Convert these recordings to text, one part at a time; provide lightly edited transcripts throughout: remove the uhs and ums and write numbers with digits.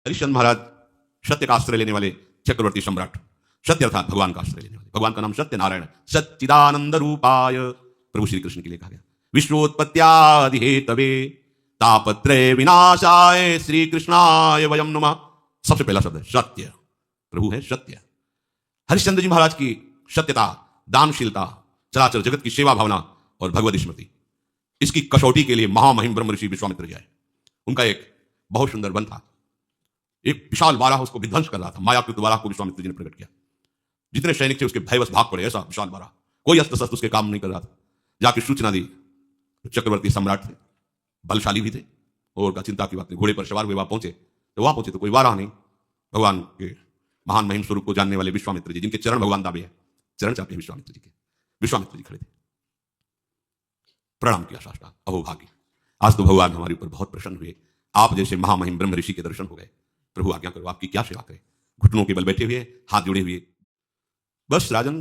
हरिश्चंद्र महाराज सत्य का आश्रय लेने वाले चक्रवर्ती सम्राट, सत्य अर्थात भगवान का आश्रय लेने वाले, भगवान का नाम सत्य नारायण, सच्चिदानंद रूपाय प्रभु श्री कृष्ण के लिए कहा गया। विश्वोत्पत्त्यादि हेतवे तापत्रय विनाशाय श्री कृष्णाय वयम नमः। सबसे पहला शब्द है सत्य, प्रभु है सत्य। हरिश्चंद्र जी महाराज की सत्यता, दानशीलता, चराचर जगत की सेवा भावना और भगवत स्मृति, इसकी कसौटी के लिए महामहिम ब्रह्म ऋषि विश्वामित्र जी आए। उनका एक बहुत सुंदर वन था, एक विशाल वाराह उसको विध्वंस कर रहा था। मायाकृत वाराह को विश्वामित्र जी ने प्रकट किया। जितने सैनिक थे उसके भयवश भाग पड़े, ऐसा विशाल वाराह, कोई अस्त्र शस्त्र उसके काम नहीं कर रहा था। जाके सूचना दी, चक्रवर्ती सम्राट थे, बलशाली भी थे, और का चिंता की बात नहीं, घोड़े पर सवार हुए वहां पहुंचे तो कोई वाराह नहीं। भगवान के महान महिम स्वरूप को जानने वाले विश्वामित्र जी, जिनके चरण भगवान दाबे हैं, चरण चाहते हैं विश्वामित्र जी के, विश्वामित्र जी खड़े थे, प्रणाम किया साष्टांग, अहोभागी, आज तो भगवान हमारे ऊपर बहुत प्रसन्न हुए, आप जैसे महामहिम ब्रह्म ऋषि के दर्शन हो गए, प्रभु आज्ञा करो आपकी क्या सेवा करें। घुटनों के बल बैठे हुए, हाथ जोड़े हुए, बस राजन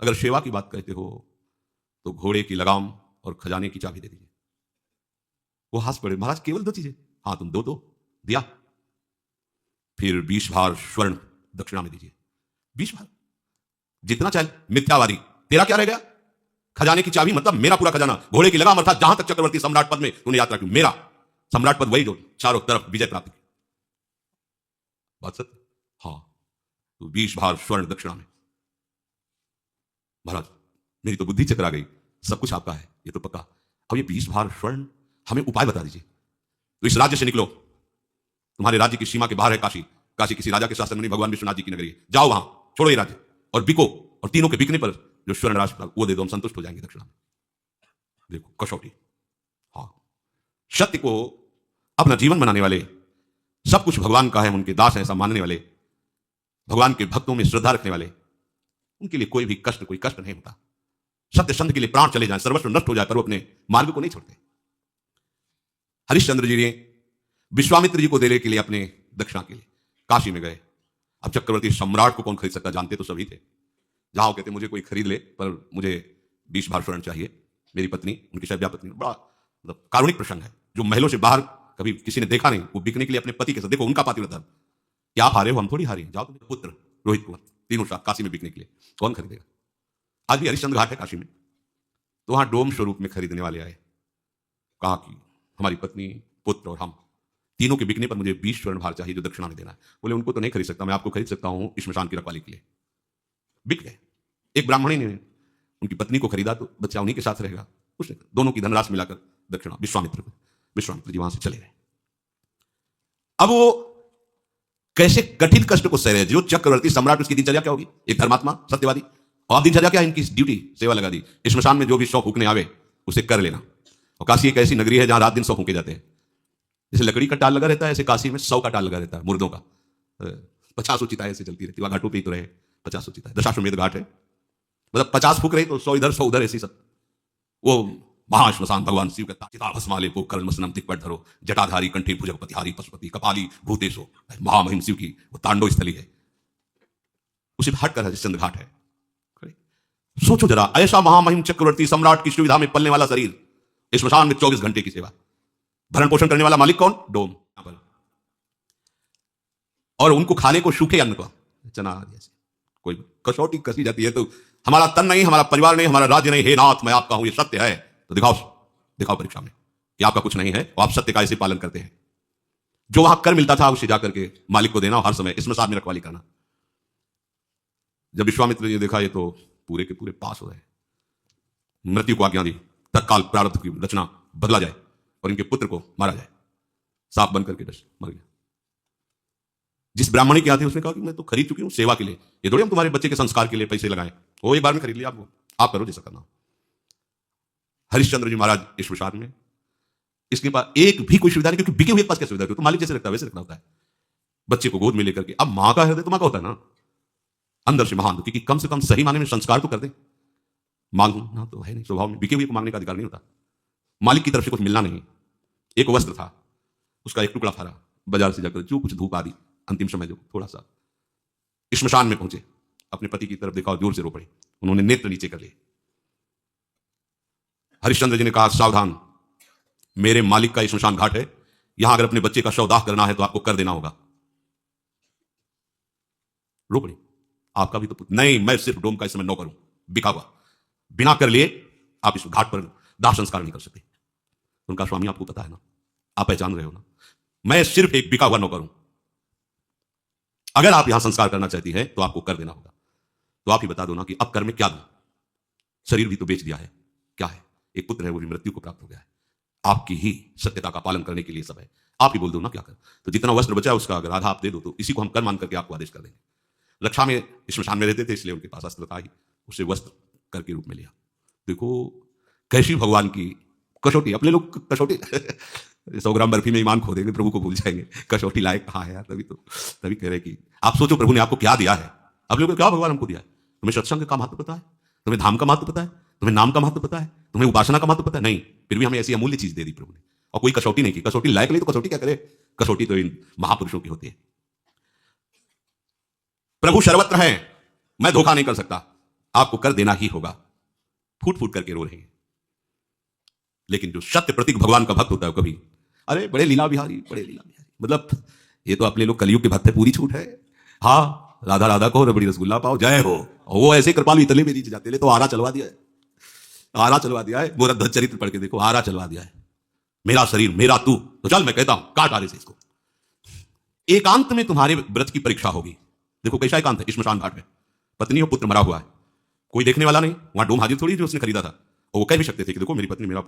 अगर सेवा की बात कहते हो तो घोड़े की लगाम और खजाने की चाबी दे दीजिए। वो हंस पड़े, महाराज केवल 2 चीजें, हाँ तुम दो दिया, फिर 20 भार स्वर्ण दक्षिणा में दीजिए। 20 भार, जितना चाहे, मिथ्यावादी, तेरा क्या रह गया? खजाने की चाबी मतलब मेरा पूरा खजाना, घोड़े की लगाम अर्थात जहां तक चक्रवर्ती सम्राट पद में तूने यात्रा की, मेरा सम्राट पद वही जो चारों तरफ विजय प्राप्त की। बात सत्य? हाँ, तो 20 भार स्वर्ण दक्षिणा में। महाराज मेरी तो बुद्धि चकरा गई, सब कुछ आपका है ये तो पक्का, अब ये 20 भार स्वर्ण, हमें उपाय बता दीजिए। तो इस राज्य से निकलो, तुम्हारे राज्य की सीमा के बाहर है काशी, काशी किसी राजा के शासन में नहीं, भगवान विश्वनाथ जी की नगरी है, जाओ वहां, छोड़ो ये राज्य और बिको, और तीनों के बिकने पर जो स्वर्ण राशि वो दे दो, हम संतुष्ट हो जाएंगे दक्षिणा में। देखो कसौटी, हाँ, सत्य को अपना जीवन बनाने वाले, सब कुछ भगवान का है, उनके दास हैं ऐसा मानने वाले, भगवान के भक्तों में श्रद्धा रखने वाले, उनके लिए कोई कष्ट नहीं होता। सत्य संध के लिए प्राण चले जाए, सर्वस्व नष्ट हो जाए, पर वो अपने मार्ग को नहीं छोड़ते। हरिश्चंद्र जी ने विश्वामित्र जी को देने के लिए अपने दक्षिणा के लिए काशी में गए। अब चक्रवर्ती सम्राट को कौन खरीद सकता, जानते तो सभी थे। जहां वो कहते मुझे कोई खरीद ले, पर मुझे 20 भार स्वर्ण चाहिए, मेरी पत्नी, उनकी शैब्या पत्नी, बड़ा मतलब कारुणिक प्रसंग है, जो महलों से बाहर कभी किसी ने देखा नहीं, वो बिकने के लिए अपने पति के साथ, देखो उनका पातिव्रता, क्या आप हारे हो, हम थोड़ी हारे, जाओ तुम्हारे पुत्र रोहित कुमार, तीनों साथ काशी में बिकने के लिए, कौन खरीदेगा? आज भी हरिश्चंद्र घाट है काशी में, तो वहां डोम स्वरूप में खरीदने वाले आए, कहा कि हमारी पत्नी, पुत्र और हम तीनों के बिकने पर मुझे 20 स्वर्ण भार चाहिए जो दक्षिणा में देना है। बोले उनको तो नहीं खरीद सकता, मैं आपको खरीद सकता हूं श्मशान की रखवाली के लिए। बिक गए। एक ब्राह्मणी ने उनकी पत्नी को खरीदा तो बच्चा उन्हीं के साथ रहेगा, उसने दोनों की धनराशि मिलाकर दक्षिणा विश्वामित्र जी वहां से चले गए। अब वो कैसे कठिन कष्ट को सह रहे, जो चक्रवर्ती सम्राट, उसकी दिनचर्या क्या होगी, एक धर्मात्मा सत्यवादी, और दिनचर्या क्या है इनकी, ड्यूटी, सेवा लगा दी, श्मशान में जो भी 100 फूकने आवे उसे कर लेना। और काशी एक ऐसी नगरी है जहां रात दिन 100 फूके जाते हैं, जैसे लकड़ी का टाल लगा रहता है ऐसे काशी में 100 का टाल लगा रहता है, मुर्दों का। 50 चिताएं ऐसे चलती रहती, वहां घाटों पर ही तो रहे 50 चिताएं, दशाश्वमेध घाट है, मतलब 50 फूक रहे तो 100 इधर 100 उधर, ऐसी सब। वो महाश्मशान भगवान शिव के चिता भस्माले को कर्ण मसनम दिक्पट धरो, जटाधारी कंठी भुजगपतिहारी पशुपति कपाली भूतेशो, महामहिम शिव की वो तांडव स्थली है, उसी हटकर हरिश्चंद्र घाट है। सोचो जरा, ऐसा महामहिम चक्रवर्ती सम्राट की सुविधा में पलने वाला शरीर, श्मशान में 24 घंटे की सेवा, भरण पोषण करने वाला मालिक कौन, डोम, और उनको खाने को सूखे अन्न को, चना जैसे कोई कसौटी कसी जाती है, तो हमारा तन नहीं, हमारा परिवार नहीं, हमारा राज्य नहीं, हे नाथ मैं आपका हूं, ये सत्य है, तो दिखाओ परीक्षा में कि आपका कुछ नहीं है और आप सत्य का ऐसे पालन करते हैं। जो वहां कर मिलता था उसे जाकर के मालिक को देना, हर समय श्मशान में रखवाली करना। जब विश्वामित्र ने देखा ये तो पूरे के पूरे पास हो गए, मृत्यु को आज्ञा दी, तत्काल प्रारब्ध की रचना बदला जाए और इनके पुत्र को मारा जाए। सांप बन करके मर गया। जिस ब्राह्मणी के आते उसने कहा कि मैं तो खरीद चुकी हूं सेवा के लिए, ये थोड़ी हम तुम्हारे बच्चे के संस्कार के लिए पैसे लगाएं, वो एक बार में खरीद लिया, आप करो जैसा करना। हरिश्चंद्र जी महाराज श्मशान में, इसके पास एक भी कोई सुविधा नहीं, क्योंकि बिके हुए के पास क्या सुविधा, तो मालिक जैसे रखता है वैसे रखना होता है। बच्चे को गोद में लेकर के, अब मां का हृदय तो मां का होता है ना, अंदर से महान, क्योंकि कम से कम सही माने में संस्कार तो कर दे। मांगना तो है नहीं स्वभाव में, बिके हुए को मांगने का अधिकार नहीं होता। मालिक की तरफ से कुछ मिलना नहीं। एक वस्त्र था, उसका एक टुकड़ा फाड़ा, बाजार से जाकर जो कुछ धूप आदि अंतिम समय जो थोड़ा सा, श्मशान में पहुंचे, अपने पति की तरफ देखा और जोर से रो पड़े, उन्होंने नेत्र नीचे कर लिए। हरिश्चंद्र जी ने कहा सावधान, मेरे मालिक का श्मशान घाट है, यहां अगर अपने बच्चे का शवदाह करना है तो आपको कर देना होगा। रोकड़ी आपका भी तो पुत्र नहीं, मैं सिर्फ डोम का इस समय नौकर हूं, बिका हुआ, बिना कर लिए आप इस घाट पर दाह संस्कार नहीं कर सकते। उनका स्वामी आपको पता है ना, आप पहचान रहे हो ना, मैं सिर्फ एक बिका हुआ नौकर हूं। अगर आप यहां संस्कार करना चाहती है तो आपको कर देना होगा। तो आप ही बता दो ना कि अब कर में क्या दूं, शरीर भी तो बेच दिया है, क्या है, एक पुत्र है वो भी मृत्यु को प्राप्त हो गया है, आपकी ही सत्यता का पालन करने के लिए सब है, आप ही बोल दो ना क्या कर। तो जितना वस्त्र बचा है उसका अगर आधा आप दे दो तो इसी को हम कर मान करके आपको आदेश कर देंगे। रक्षा में श्मशान में रहते थे इसलिए उनके पास अस्त्र था ही, उसे वस्त्र कर के रूप में लिया। देखो कैसी भगवान की कसौटी, अपने लोग कसौटी 100 ग्राम बर्फी में ईमान खो देंगे, प्रभु को भूल जाएंगे, कसौटी लायक कहाँ है यार। तभी कह रहे कि आप सोचो प्रभु ने आपको क्या दिया है, आप लोगों को क्या भगवान हमको दिया है। तुम्हें सत्संग का महत्व पता है, तुम्हें धाम का महत्व पता है, तुम्हें नाम का महत्व पता है, तुम्हें उपासना का महत्व पता है, नहीं, फिर भी हमें ऐसी अमूल्य चीज दे दी प्रभु ने और कोई कसौटी नहीं की। कसौटी लायक नहीं तो कसौटी क्या करे, कसौटी तो इन महापुरुषों की होती है। प्रभु सर्वत्र है, मैं धोखा नहीं कर सकता, आपको कर देना ही होगा। फूट फूट करके रो रहे हैं। लेकिन जो सत्य प्रतीक भगवान का भक्त होता है कभी, अरे बड़े लीला बिहारी, बड़े लीला बिहारी, मतलब ये तो अपने लोग कलयुग के भक्त है, पूरी छूट है। हाँ राधा राधा को रबड़ी रसगुल्ला पाओ, जय हो। और वो ऐसे कृपालु इतने में नीचे जाते ले तो आरा चलवा दिया है, आरा चलवा दिया है। गोरखधर चरित्र पढ़ के देखो, आरा चलवा दिया है, मेरा शरीर मेरा तू, तो चल मैं कहता हूं काट आरे से इसको। एकांत में तुम्हारे व्रत की परीक्षा होगी। देखो कैसा एकांत है, स्मशान घाट में पत्नी और पुत्र मरा हुआ है, कोई देखने वाला नहीं, वहां डोम हाजिर थोड़ी जो उसने खरीदा था, और वो कह भी सकते थे कि देखो मेरी पत्नी मेरा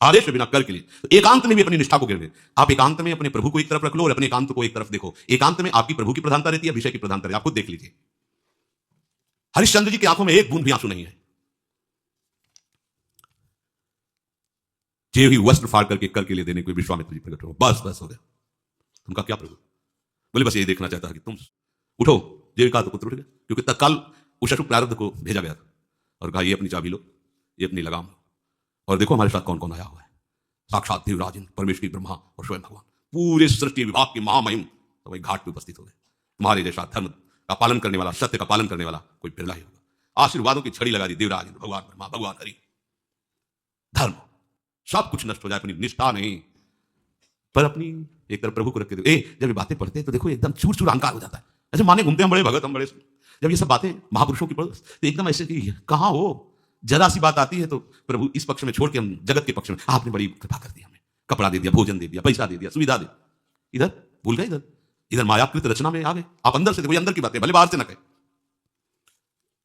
आदेश बिना कर के लिए। तो एकांत में भी अपनी निष्ठा को गिर दे। आप एकांत में अपने प्रभु को एक तरफ रख लो और अपने एकांत को एक तरफ देखो। एकांत में आपकी प्रभु की प्रधानता रहती है, विषय की प्रधानता रहती है, आप खुद देख लीजिए। हरिश्चंद्र जी की आंखों में एक बूंद भी आंसू नहीं है। जे ही वस्त्र फाड़ करके लिए देने को विश्वामित्र जी प्रकट हो, बस बस हो गया। तुमका क्या प्रभु, बोले बस ये देखना चाहता है कि तुम उठो। जीविका तो पुत्र उठ गया, क्योंकि तत्काल उषु प्रारब्ध को भेजा गया था और कहा ये अपनी चाबी लो, ये अपनी लगाम लो, और देखो हमारे साथ कौन कौन आया हुआ है। साक्षात देवराज इंद्र, परमेश्वरी ब्रह्मा और स्वयं भगवान, पूरे सृष्टि विभाग के महामहिम तो वही घाट पे उपस्थित हो गए। तुम्हारे जैसा धर्म का पालन करने वाला, सत्य का पालन करने वाला कोई बिरला ही होगा। आशीर्वादों की छड़ी लगा दी देवराज इंद्र, भगवान ब्रह्मा, भगवान हरि। धर्म सब कुछ नष्ट हो जाए, अपनी निष्ठा नहीं, पर अपनी एक तरफ प्रभु को रख के जब ये बातें पढ़ते हैं तो देखो एकदम चूर चूर अहंकार हो जाता है। ऐसे माने घूमते हैं बड़े भगत हम बड़े, जब ये सब बातें महापुरुषों की पढ़ो तो एकदम ऐसे कि कहाँ हो, जरा सी बात आती है तो प्रभु इस पक्ष में छोड़ के हम जगत के पक्ष में, आपने बड़ी कृपा कर दी, हमें कपड़ा दे दिया, भोजन दे दिया, पैसा दे दिया, सुविधा दे, इधर भूल गए, इधर मायाकृत रचना में आ गए। आप अंदर से देखो, अंदर की बातें भले बाहर से न कहे।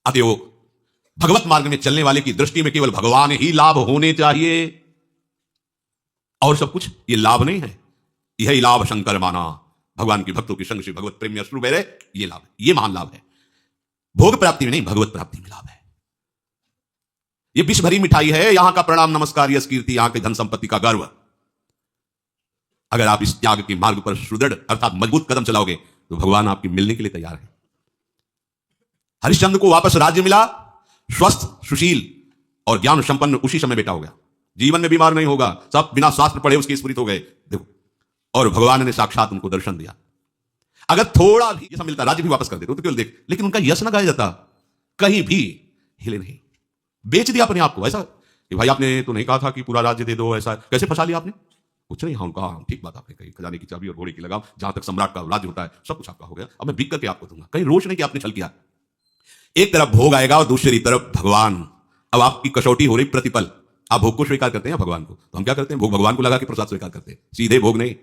अतएव भगवत मार्ग में चलने वाले की दृष्टि में केवल भगवान ही लाभ होने चाहिए, और सब कुछ ये लाभ नहीं है। यही लाभ शंकर माना, भगवान के भक्तों के संग से भगवत प्रेम में अश्रु बह रहे, ये लाभ, ये महान लाभ है। भोग प्राप्ति में नहीं, भगवत प्राप्ति में लाभ है। ये विष भरी मिठाई है, यहां का प्रणाम नमस्कार, यश कीर्ति, यहां के धन संपत्ति का गर्व। अगर आप इस त्याग के मार्ग पर सुदृढ़ अर्थात मजबूत कदम चलाओगे तो भगवान आपके मिलने के लिए तैयार है। हरिश्चंद्र को वापस राज्य मिला, स्वस्थ, सुशील और ज्ञान संपन्न उसी समय बेटा हो गया। जीवन में बीमार नहीं होगा, सब बिना शास्त्र पढ़े उसके स्फुरित हो गए। देखो, और भगवान ने साक्षात उनको दर्शन दिया। अगर थोड़ा भी ऐसा मिलता, राज्य भी वापस कर देते तो केवल देख, लेकिन उनका यश ना गाया जाता, कहीं भी हिले नहीं, बेच दिया अपने आप को। ऐसा कि भाई आपने तो नहीं कहा था कि पूरा राज्य दे दो, ऐसा कैसे फंसा लिया आपने? कुछ नहीं, हाँ उनका ठीक बात आपने कही, खजाने की चाबी और घोड़े की लगाम, जहां तक सम्राट का राज्य होता है सब कुछ आपका हो गया, अब मैं बिक करके आपको दूंगा। कहीं रोष नहीं कि आपने छल किया। एक तरफ भोग आएगा और दूसरी तरफ भगवान। अब आपकी कसौटी हो रही प्रतिपल, आप भोग को स्वीकार करते हैं भगवान को, तो हम क्या करते हैं, भोग भगवान को लगा के प्रसाद स्वीकार करते हैं। सीधे भोग नहीं,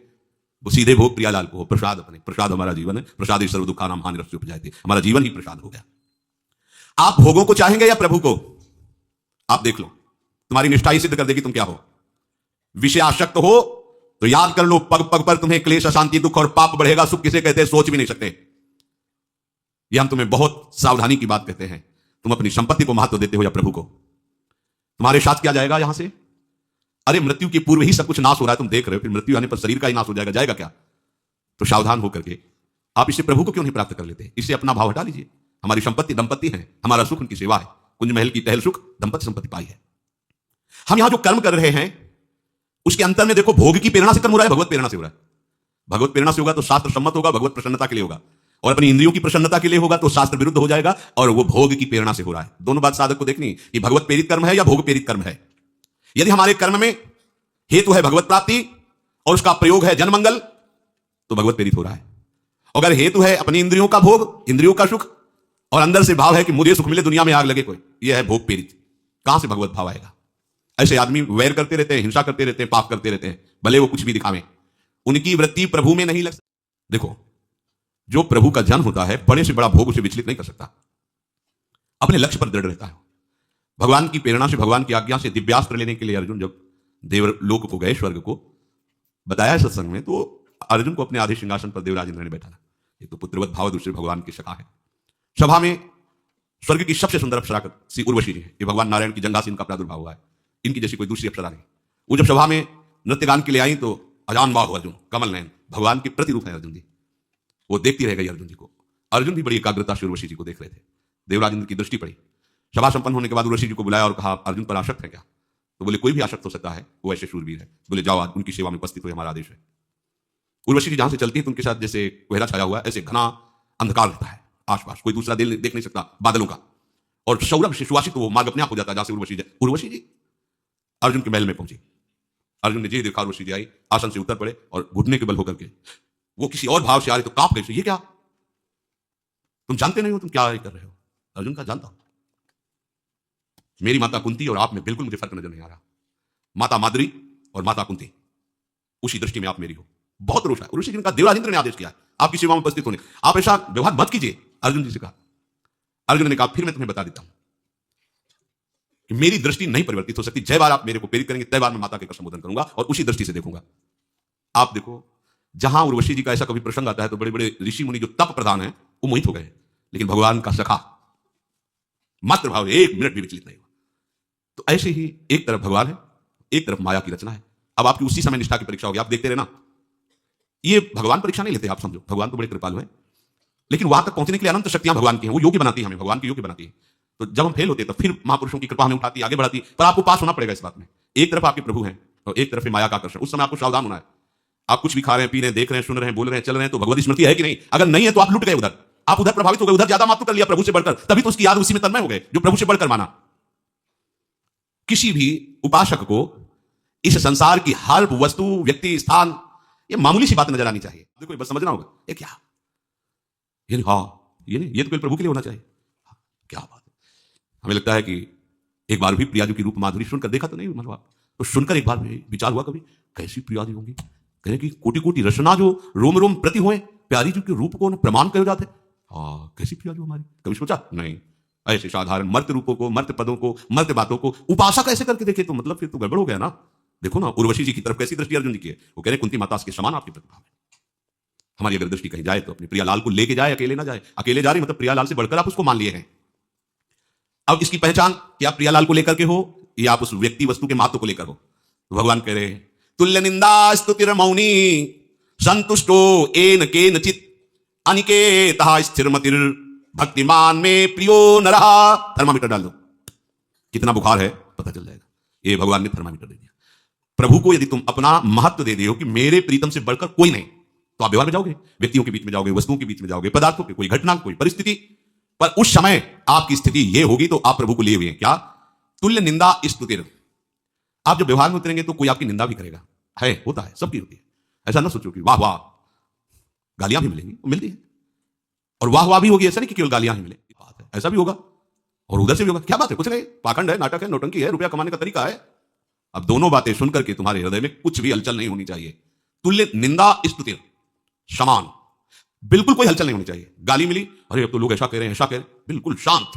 वो सीधे भोग प्रियालाल को, प्रसाद अपने, प्रसाद हमारा जीवन है। प्रसाद सर्व दुखा नाम हानि रस्य उपजायते, हमारा जीवन ही प्रसाद हो गया। आप भोगों को चाहेंगे या प्रभु को? आप देख लो, तुम्हारी निष्ठा ही सिद्ध कर देगी तुम क्या हो। विषय आसक्त हो तो याद कर लो, पग पग पर तुम्हें क्लेश, अशांति, दुख और पाप बढ़ेगा। सुख किसे कहते हैं सोच भी नहीं सकते। यह हम तुम्हें बहुत सावधानी की बात कहते हैं। तुम अपनी संपत्ति को महत्व देते हो या प्रभु को? तुम्हारे साथ क्या जाएगा यहां से? अरे मृत्यु के पूर्व ही सब कुछ नाश हो रहा है, तुम देख रहे हो, फिर मृत्यु आने पर शरीर का ही नाश हो जाएगा, जाएगा क्या? तो सावधान होकर के आप इससे प्रभु को क्यों नहीं प्राप्त कर लेते? इससे अपना भाव हटा लीजिए। हमारी संपत्ति दंपत्ति है, हमारा सुख उनकी सेवा है। कुंज महल की टहल सुख, दंपत्ति संपत्ति पाई है। हम यहां जो कर्म कर रहे हैं उसके अंतर में देखो, भोग की प्रेरणा से कर्म हो रहा है, भगवत प्रेरणा से हो रहा है। भगवत प्रेरणा से होगा तो शास्त्र सम्मत होगा, भगवत प्रसन्नता के लिए होगा, और अपनी इंद्रियों की प्रसन्नता के लिए होगा तो शास्त्र विरुद्ध हो जाएगा, और वो भोग की प्रेरणा से हो रहा है। दोनों बात साधक को देखनी कि भगवत प्रेरित कर्म है या भोग प्रेरित कर्म है। यदि हमारे कर्म में हेतु है भगवत प्राप्ति और उसका प्रयोग है जनमंगल, तो भगवत प्रेरित हो रहा है। अगर हेतु है अपनी इंद्रियों का भोग, इंद्रियों का सुख, और अंदर से भाव है कि मुझे सुख मिले, दुनिया में आग लगे कोई, यह है भोग प्रेरित, कहां से भगवत भाव आएगा? ऐसे आदमी वैर करते रहते हैं, हिंसा करते रहते हैं, पाप करते रहते हैं, भले वो कुछ भी दिखावें, उनकी वृत्ति प्रभु में नहीं लग सकती। देखो, जो प्रभु का जन्म होता है, बड़े से बड़ा भोग उसे विचलित नहीं कर सकता, अपने लक्ष्य पर दृढ़ रहता है। भगवान की प्रेरणा से, भगवान की आज्ञा से दिव्यास्त्र लेने के लिए अर्जुन जब देवलोक को गए, स्वर्ग को बताया सत्संग में, तो अर्जुन को अपने आधे सिंहासन पर देवराज इंद्र ने बैठा था। एक तो पुत्रवत भाव, दूसरे भगवान की सखा है। सभा में स्वर्ग की सबसे सुंदर अप्सरा श्री उर्वशी जी है। ये भगवान नारायण की जंगा से इनका प्रादुर्भाव हुआ है, इनकी जैसी कोई दूसरी अप्सरा नहीं। वो जब सभा में नृत्य गान के लिए आई तो अजान बाहु अर्जुन, कमल नयन, भगवान के प्रतिरूप है अर्जुन जी। वो देखती रह गई अर्जुन जी को। अर्जुन भी बड़ी एकाग्रता से उर्वशी जी को देख रहे थे। देवराज इंद्र की दृष्टि पड़ी। सभा संपन्न होने के बाद उर्वशी जी को बुलाया और कहा, अर्जुन पर आसक्त है क्या? तो बोले, कोई भी आसक्त हो सकता है, वो ऐसे शूरवीर है। बोले, जाओ आज उनकी सेवा में उपस्थित हो, हमारा आदेश है। उर्वशी जी जहां से चलती है तो उनके साथ जैसे कोहरा छाया हुआ है, ऐसे घना अंधकार रहता है आसपास, कोई दूसरा दिल देख नहीं सकता बादलों का, और सौरभ से सुवासित वो मार्ग अपने आप हो जाता है जहां से उर्वशी जी अर्जुन के महल में पहुंची। अर्जुन ने जी देखा उर्वशी जी आई, आसन से उतर पड़े और घुटने के बल होकर के वो किसी और भाव से आ रहे तो कांप गए। ये क्या, तुम जानते नहीं हो तुम क्या कर रहे हो? अर्जुन का जानता हूं, मेरी माता कुंती और आप में बिल्कुल मुझे फर्क नजर नहीं आ रहा। माता माद्री और माता कुंती, उसी दृष्टि में आप मेरी हो। बहुत रोष है। उर्वशी जी ने कहा, देवराज इंद्र ने आदेश किया है आपकी सेवा में उपस्थित होने, आप ऐसा व्यवहार मत कीजिए। अर्जुन जी से कहा। अर्जुन ने कहा, फिर मैं तुम्हें बता देता हूं कि मेरी दृष्टि नहीं परिवर्तित हो सकती। जय बार आप मेरे को प्रेरित करेंगे, तय बार मैं माता के कर संबोधन करूंगा और उसी दृष्टि से देखूंगा। आप देखो, जहां उर्वशी जी का ऐसा कभी प्रसंग आता है तो बड़े बड़े ऋषि मुनि जो तप प्रधान है वो मोहित हो गए, लेकिन भगवान का सखा मात्र भाव एक मिनट भी विचलित नहीं हुआ। तो ऐसे ही एक तरफ भगवान है, एक तरफ माया की रचना है। अब आपकी उसी समय निष्ठा की परीक्षा होगी, आप देखते रहना। ये भगवान परीक्षा नहीं लेते, आप समझो, भगवान तो बड़े कृपालु हैं, लेकिन वहां तक पहुंचने के लिए अनंत शक्तियां भगवान की हैं, वो योग्य बनाती है हमें, भगवान की योग्य बनाती है। तो जब हम फेल होते हैं तो फिर महापुरुषों की कृपा हमें उठाती, आगे बढ़ाती, पर आपको पास होना पड़ेगा इस बात में। एक तरफ आपके प्रभु हैं और एक तरफ है माया का आकर्षण। उस समय आपको सावधान होना है। आप कुछ भी खा रहे हैं, पी रहे हैं, देख रहे हैं, सुन रहे हैं, बोल रहे हैं, चल रहे हैं, तो भगवत स्मृति है कि नहीं? अगर नहीं है तो आप लुट गए उधर, आप उधर प्रभावित हो गए, उधर ज्यादा मात्र कर लिया प्रभु से बढ़कर, तभी तो उसकी याद उसी में तन्मय हो गए जो प्रभु से बढ़कर माना। किसी भी उपासक को इस संसार की हर वस्तु, व्यक्ति, स्थान, ये मामूली सी बात नजर आनी चाहिए। देखो बस समझना होगा, ये क्या, ये हाँ, ये नहीं, ये तो केवल प्रभु के लिए होना चाहिए। क्या बात है। हमें लगता है कि एक बार भी प्रिया जी की रूप माधुरी सुनकर देखा तो नहीं, मतलब आप तो सुनकर एक बार भी विचार हुआ कभी, कैसी प्रिया जी होंगी? कहें कि कोटि कोटि रचना जो रोम रोम प्रति हुए, प्यारी जी के रूप को प्रमाण कहे जाते, हाँ कैसी प्रिया जी हमारी, कभी सोचा नहीं? ऐसे साधारण मर्त रूपों को, मर्त पदों को, मर्त बातों को उपासक ऐसे करके देखे तो मतलब फिर तो गड़बड़ हो गया ना। देखो ना, उर्वशी जी की तरफ कैसी दृष्टि अर्जुन जी की है। वो कह रहे कुंती माता के समान आपकी प्रतिभा है। हमारी अगर दृष्टि कहीं जाए तो अपने प्रियालाल को लेके जाए, अकेले ना जाए। अकेले जा रही मतलब प्रियालाल से बढ़कर आप उसको मान लिए हैं। अब इसकी पहचान कि आप प्रियालाल को लेकर के हो या आप उस व्यक्ति वस्तु के महत्व को लेकर हो। तो भगवान कह रहे तुल्य निंदा स्तुतिर मौनी संतुष्टो एन केनचित अनिकेतः स्थिरमतिर भक्तिमान में प्रियो नरः। थर्मामीटर डाल दो, कितना बुखार है पता चल जाएगा। ये भगवान ने थर्मामीटर दे दिया। प्रभु को यदि तुम अपना महत्व दे दियो कि मेरे प्रीतम से बढ़कर कोई नहीं, तो आप व्यवहार में जाओगे, व्यक्तियों के बीच में जाओगे, वस्तुओं के बीच में जाओगे, पदार्थों के, कोई घटना, कोई परिस्थिति, पर उस समय आपकी स्थिति ये होगी तो आप प्रभु को लिए हुए हैं। क्या? तुल्य निंदा स्तुतिर। आप जब व्यवहार में उतरेंगे तो कोई आपकी निंदा भी करेगा, है, होता है, सबकी होती है। ऐसा ना सोचो कि वाह वाह, गालियां भी मिलेंगी, मिलती है, और वाह वाह भी होगी, ऐसा नहीं कि केवल गालियां ही मिले, बात है, ऐसा भी होगा और उधर से भी होगा। क्या बात है, कुछ नहीं, पाखंड है, नाटक है, नौटंकी है, रुपया कमाने का तरीका है। अब दोनों बातें सुनकर के तुम्हारे हृदय में कुछ भी हलचल नहीं होनी चाहिए। तुल्य निंदा स्तुतिर समान, बिल्कुल कोई हलचल नहीं होनी चाहिए। गाली मिली, अरे अब तो लोग ऐसा कह रहे हैं, ऐसा कह रहे हैं, बिल्कुल शांत।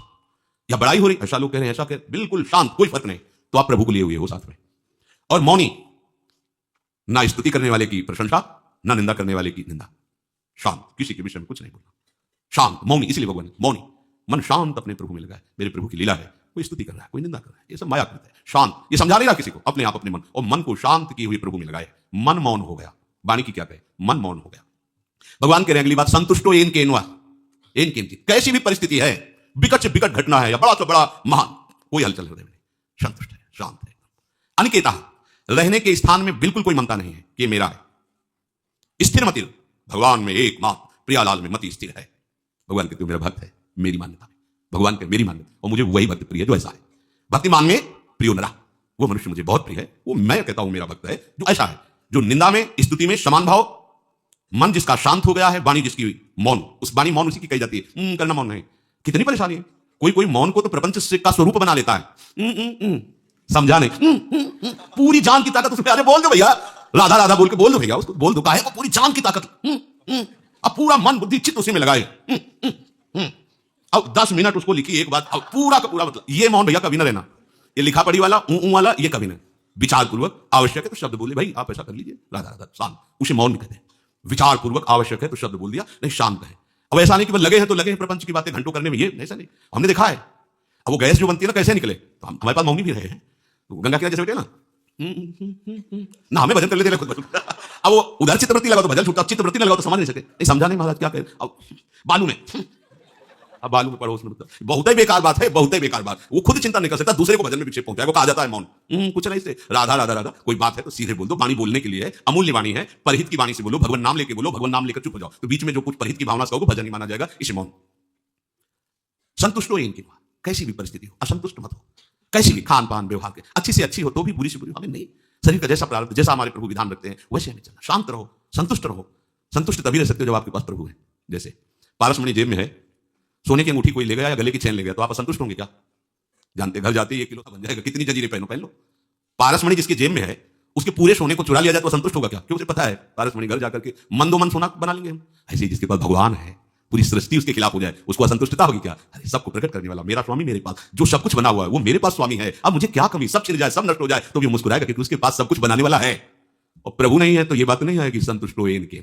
या बड़ाई हो रही, ऐसा लोग कह रहे हैं, ऐसा कह रहे हैं, बिल्कुल शांत, कोई फर्क नहीं, तो आप प्रभु को लिए हुए हो साथ में। और मौनी, ना स्तुति करने वाले की प्रशंसा, ना निंदा करने वाले की निंदा, शांत, किसी के विषय में कुछ नहीं बोलना, शांत, मौनी। इसलिए भगवान मौनी, मन शांत अपने प्रभु में लगा है। मेरे प्रभु की लीला है, कोई स्तुति कर रहा है, कोई निंदा कर रहा है, ये सब माया करता है। शांत, ये समझा नहीं रहा किसी को, अपने आप अपने मन, और मन को शांत की हुई प्रभु में लगाए। मन मौन हो गया। वाणी की क्या कहे, मन मौन हो गया। भगवान कह रहे हैं अगली बात, संतुष्टो एन केनवा, एन केन, कैसी भी परिस्थिति है, विकट से विकट घटना है या बड़ा से बड़ा महान, कोई हलचल हृदय में नहीं, संतुष्ट है, शांत है। अनिकेता, रहने के स्थान में बिल्कुल कोई ममता नहीं है कि मेरा है। स्थिर मति, भगवान में एकमात्र प्रियालाल में मति स्थिर है। भगवान कहते हो मेरा भक्त है, मेरी मान्यता में। भगवान के मेरी मान्यता, और मुझे वही भक्त प्रिय है जो ऐसा है। भक्तिमान में प्रियो नरा, वो मनुष्य मुझे बहुत प्रिय है, वो मैं कहता हूं मेरा भक्त है जो ऐसा है, जो निंदा में, स्तुति में समान भाव, मन जिसका शांत हो गया है, वाणी जिसकी मौन, उस वाणी मौन उसी की कही जाती है। करना मौन नहीं। कितनी परेशानी है। कोई कोई मौन को तो प्रपंच से का स्वरूप बना लेता है। समझा नहीं। पूरी जान की ताकत उसमें। अरे बोल दो भैया, राधा राधा बोल के बोल दो भैया, उसको बोल दो। काहे को पूरी जान की ताकत। अब पूरा मन बुद्धि चित्त उसी में लगाए। अब 10 मिनट उसको लिखी एक बात, अब पूरा का पूरा मतलब। ये मौन भैया कभी ना रहना। ये लिखा पढ़ी वाला वाला ये कभी नहीं। विचार पूर्वक आवश्यक है तो शब्द बोले, भाई आप ऐसा कर लीजिए, राधा राधा शांत, उसे मौन कहते हैं। विचार पूर्वक आवश्यक है तो शब्द बोल दिया, नहीं शांत है। अब ऐसा नहीं कि लगे हैं तो लगे हैं प्रपंच की बातें घंटों करने में, ये ऐसा नहीं। हमने देखा है। अब वो गैस जो बनती है ना, कैसे निकले, तो हमारे पास मौनी भी रहे हैं। तो गंगा किनारे जैसे बैठे ना हमें भजन कर लेते खुद। अब वो उधर चित्रवृत्ति लगा तो भजन छूटता, चित्रवृत्ति लगाओ तो समझ नहीं सके। नहीं समझा नहीं महाराज क्या कहे। अब बालू में अब बालू में पढ़ो, उसमें मतलब बहुत ही बेकार बात है, बहुत ही बेकार बात। वो खुद चिंता नहीं कर सकता, दूसरे को भजन में विक्षेप पहुंचाए। वो कहा जाता है मौन। कुछ नहीं से राधा राधा राधा। कोई बात है तो सीधे बोल दो। वाणी बोलने के लिए है, अमूल्य वाणी है, परहित की वाणी से बोलो। भगवान नाम लेके बोलो, भगवान नाम लेकर चुप हो जाओ। तो बीच में जो कुछ परहित की भावना से कहोगे भजन नहीं माना जाएगा, इसे मौन। संतुष्ट हो इनकी बात, कैसी भी परिस्थिति हो असंतुष्ट मत हो। कैसी भी खान पान व्यवहार के अच्छी से अच्छी हो तो भी, बुरी से बुरी हमें नहीं। शरीर का जैसा प्रारब्ध, जैसा हमारे प्रभु विधान रखते हैं वैसे हमें चलना। शांत रहो, संतुष्ट रहो। संतुष्ट तभी रह सकते हो जब आपके पास प्रभु है। जैसे पारसमणि जेब में है, सोने की अंगूठी कोई ले गया या गले की चैन ले गया, तो आप असंतुष्ट होंगे क्या? जानते घर जाते 1 किलो का बन जाएगा, कितनी जंजीरें पहनो पहन लो। पारसमणि जिसके जेब में है, उसके पूरे सोने को चुरा लिया जाए तो असंतुष्ट होगा क्या? क्यों? उसे पता है पारसमणि घर जाकर के मन दो मन सोना बना लेंगे हम। ऐसे ही जिसके पास भगवान है, पूरी सृष्टि उसके खिलाफ हो जाए, उसको असंतुष्टता होगी क्या? अरे सबको प्रकट करने वाला मेरा स्वामी मेरे पास, जो सब कुछ बना हुआ है वो मेरे पास स्वामी है। अब मुझे क्या कमी, सब छिड़ जाए, सब नष्ट हो जाए तो भी मुस्कुराएगा, क्योंकि उसके पास सब कुछ बनाने वाला है। और प्रभु नहीं है तो ये बात नहीं है कि संतुष्ट हो इनके।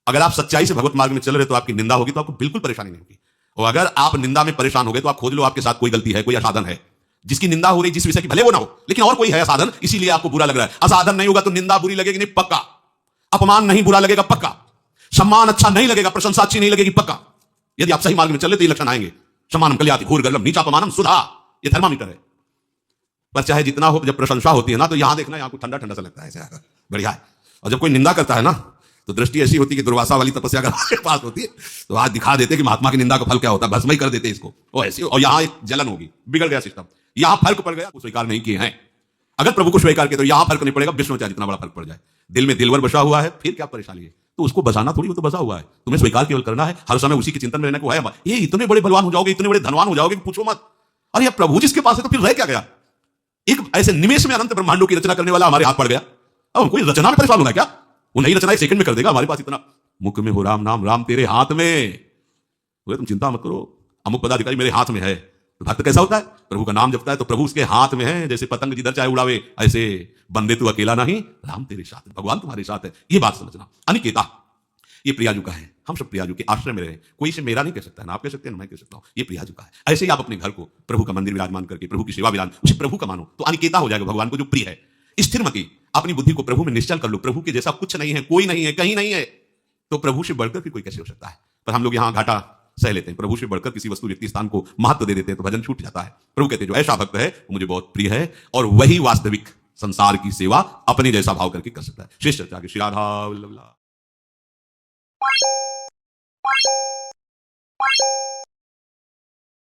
अगर आप सच्चाई से भगवत मार्ग में चल रहे तो आपकी निंदा होगी तो आपको बिल्कुल परेशानी नहीं होगी। और अगर आप निंदा में परेशान हो गए तो आप खोज लो आपके साथ कोई गलती है, कोई असाधन है। जिसकी निंदा हो रही, जिस विषय की भले वो ना हो, लेकिन और कोई है असाधन, इसीलिए आपको बुरा लग रहा है। असाधन नहीं होगा तो निंदा बुरी लगेगी नहीं, पक्का। अपमान नहीं बुरा लगेगा, पक्का। सम्मान अच्छा नहीं लगेगा, प्रशंसा अच्छी नहीं लगेगी, पक्का। यदि आप सही मार्ग में चले तो ये लक्षण आएंगे। सम्मानम कल्याति घोर गर्लम नीचा अपमानम सुधा, ये थर्मामीटर है। पर चाहे जितना हो, जब प्रशंसा होती है ना तो यहां देखना, यहां को ठंडा ठंडा सा लगता है, बढ़िया है। और जब कोई निंदा करता है ना तो दृष्टि ऐसी होती है कि दुर्वासा वाली तपस्या अगर आपके पास होती है तो आज दिखा देते कि महात्मा की निंदा का फल क्या होता है, भस्म ही कर देते इसको। और ऐसी, और यहां एक जलन होगी, बिगड़ गया सिस्टम। यहां फर्क पड़ गया, स्वीकार नहीं किए हैं। अगर प्रभु को स्वीकार किया तो यहां फर्क नहीं पड़ेगा, विष्णु चाहे जितना बड़ा फर्क पड़ जाए। दिल में दिलवर बसा हुआ है, फिर क्या परेशानी है? तो उसको बसाना थोड़ी, वो तो बसा हुआ है, तुम्हें स्वीकार केवल करना है। हर समय उसी के चिंतन में रहने को है। ये इतने बड़े बलवान हो जाओगे, इतने बड़े धनवान हो जाओगे, पूछो मत। अरे प्रभु जिसके पास है तो फिर रह क्या गया? एक ऐसे निमेश में अनंत ब्रह्मांडों की रचना करने वाला हमारे हाथ पड़ गया। अब कोई रचना में परेशान होना क्या? वो नई रचना 1 सेकंड में कर देगा। हमारे पास इतना, मुख में हो राम नाम, राम तेरे हाथ में। तुम चिंता मत करो, अमुक पदाधिकारी मेरे हाथ में है। तो भक्त कैसा होता है? प्रभु का नाम जपता है तो प्रभु उसके हाथ में है। जैसे पतंग जिधर चाहे उड़ावे, ऐसे बंदे तू अकेला नहीं, राम तेरे साथ है, भगवान तुम्हारे साथ है। ये बात समझना। अनिकेता, ये प्रियाजू का है। हम सब प्रियाजू के आश्रय में रहे। कोई इसे मेरा नहीं कह सकता है, ना आप कह सकते हैं ना मैं कह सकता हूं। ये प्रियाजू का है। ऐसे ही आप अपने घर को प्रभु का मंदिर विराजमान करके प्रभु की सेवा विराज, उसे प्रभु का मानो तो अनिकेता हो जाएगा, भगवान को जो प्रिय है। स्थिर मती, अपनी बुद्धि को प्रभु में निश्चल कर लो। प्रभु के जैसा कुछ नहीं है, कोई नहीं है, कहीं नहीं है। तो प्रभु से बढ़कर फिर कोई कैसे हो सकता है? पर हम लोग यहां घाटा सह लेते हैं। प्रभु से बढ़कर किसी वस्तु व्यक्ति स्थान को महत्व दे देते हैं तो भजन छूट जाता है। प्रभु कहते हैं जो ऐसा भक्त है वो मुझे बहुत प्रिय है, और वही वास्तविक संसार की सेवा अपने जैसा भाव करके कर सकता है। श्रेष्ठ चर्चा के श्री राधा वल्लभ।